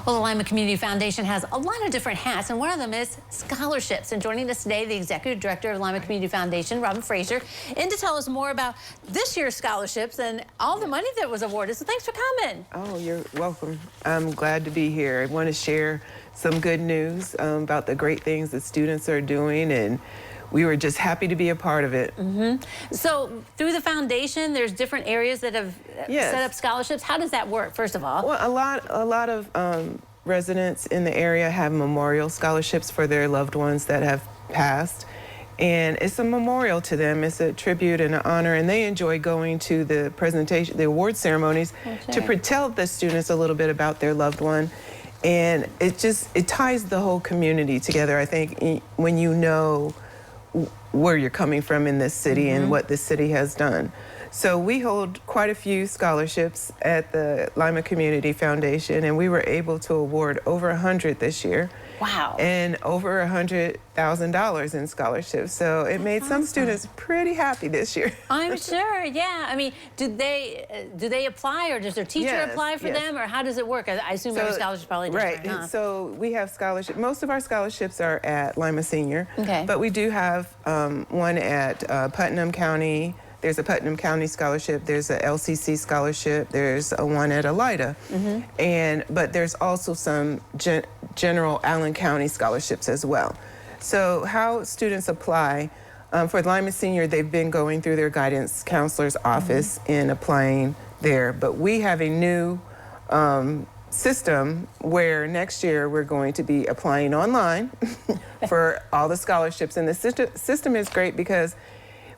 Well, the Lima Community Foundation has a lot of different hats, and one of them is scholarships. And joining us today, the Executive Director of Lima Community Foundation, Frazier, and to tell us more about this year's scholarships and all the money that was awarded. So thanks for coming. Oh, you're welcome. I'm glad to be here. I want to share some good news about the great things that students are doing, and we were just happy to be a part of it. So through the foundation, there's different areas that have set up scholarships. How does that work, first of all? Well, a lot of residents in the area have memorial scholarships for their loved ones that have passed. And it's a memorial to them. It's a tribute and an honor, and they enjoy going to the presentation, the award ceremonies, to tell the students a little bit about their loved one. And it ties the whole community together, I think, when you know where you're coming from in this city and what this city has done. So we hold quite a few scholarships at the Lima Community Foundation, and we were able to award over 100 this year. Wow. And over $100,000 in scholarships. So it made some students pretty happy this year. I'm sure, yeah. I mean, do they apply, or does their teacher apply for them, or how does it work? I assume every scholarship is probably different. Right, and so we have scholarships. Most of our scholarships are at Lima Senior, but we do have one at Putnam County. There's a Putnam County scholarship, there's a LCC scholarship, there's one at Elida, but there's also some general Allen County scholarships as well. So how students apply, for Lima Senior, they've been going through their guidance counselor's office and applying there, but we have a new system where next year we're going to be applying online for all the scholarships, and the system is great because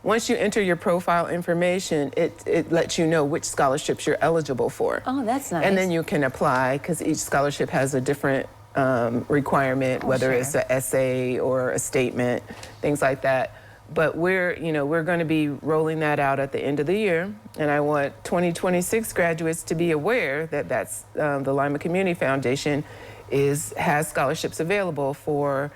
once you enter your profile information, it lets you know which scholarships you're eligible for. Oh, that's nice. And then you can apply, because each scholarship has a different requirement, whether it's an essay or a statement, things like that. But we're going to be rolling that out at the end of the year, and I want 2026 graduates to be aware that that's the Lima Community Foundation has scholarships available for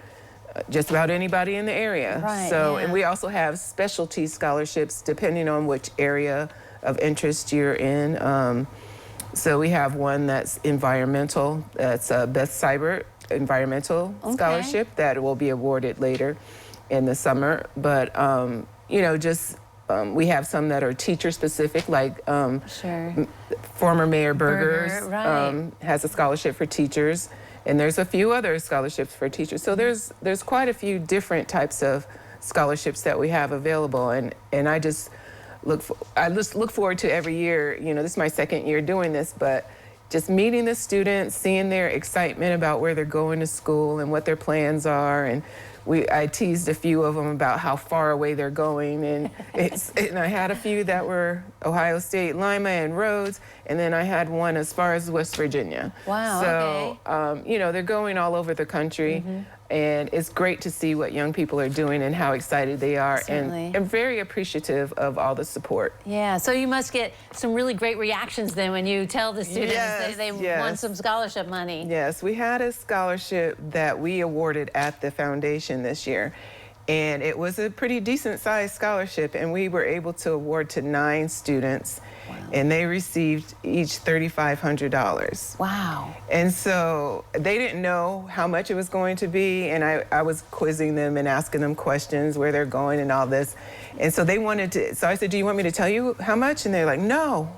just about anybody in the area. And we also have specialty scholarships depending on which area of interest you're in. So we have one that's environmental, that's a Best Cyber Environmental Scholarship that will be awarded later in the summer. But we have some that are teacher specific, like former Mayor Berger's has a scholarship for teachers. And there's a few other scholarships for teachers. So there's quite a few different types of scholarships that we have available. And I just look forward to every year. This is my second year doing this, but just meeting the students, seeing their excitement about where they're going to school and what their plans are. And I teased a few of them about how far away they're going, and I had a few that were Ohio State, Lima, and Rhodes, and then I had one as far as West Virginia. Wow. So they're going all over the country, and it's great to see what young people are doing and how excited they are, and very appreciative of all the support. Yeah. So you must get some really great reactions then when you tell the students they want some scholarship money. Yes, we had a scholarship that we awarded at the foundation this year, and it was a pretty decent sized scholarship, and we were able to award to 9 students. And they received each $3,500. Wow. And so they didn't know how much it was going to be, and I was quizzing them and asking them questions, where they're going and all this. And so they wanted to, so I said, do you want me to tell you how much? And they're like, no,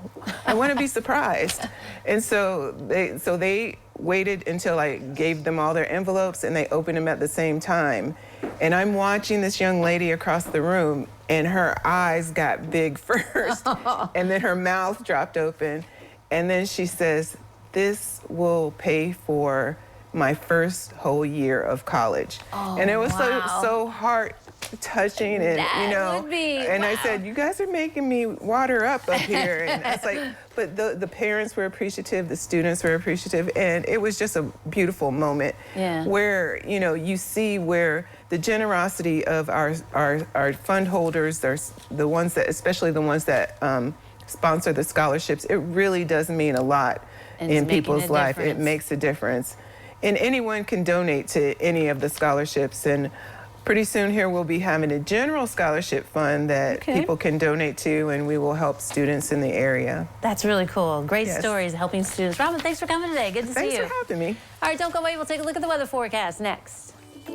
I want to be surprised. And so they waited until I gave them all their envelopes, and they opened them at the same time. And I'm watching this young lady across the room, and her eyes got big first, and then her mouth dropped open, and then she says, "This will pay for my first whole year of college." And it was so heart touching, and I said, "You guys are making me water up here." And I was like, but the parents were appreciative, the students were appreciative, and it was just a beautiful moment where you see where the generosity of our fund holders, the ones that, especially the ones that sponsor the scholarships, it really does mean a lot in people's life. It makes a difference, and anyone can donate to any of the scholarships. And pretty soon here we'll be having a general scholarship fund that people can donate to, and we will help students in the area. That's really cool. Great stories helping students. Robin, thanks for coming today. Good to see you. Thanks for having me. All right, don't go away. We'll take a look at the weather forecast next.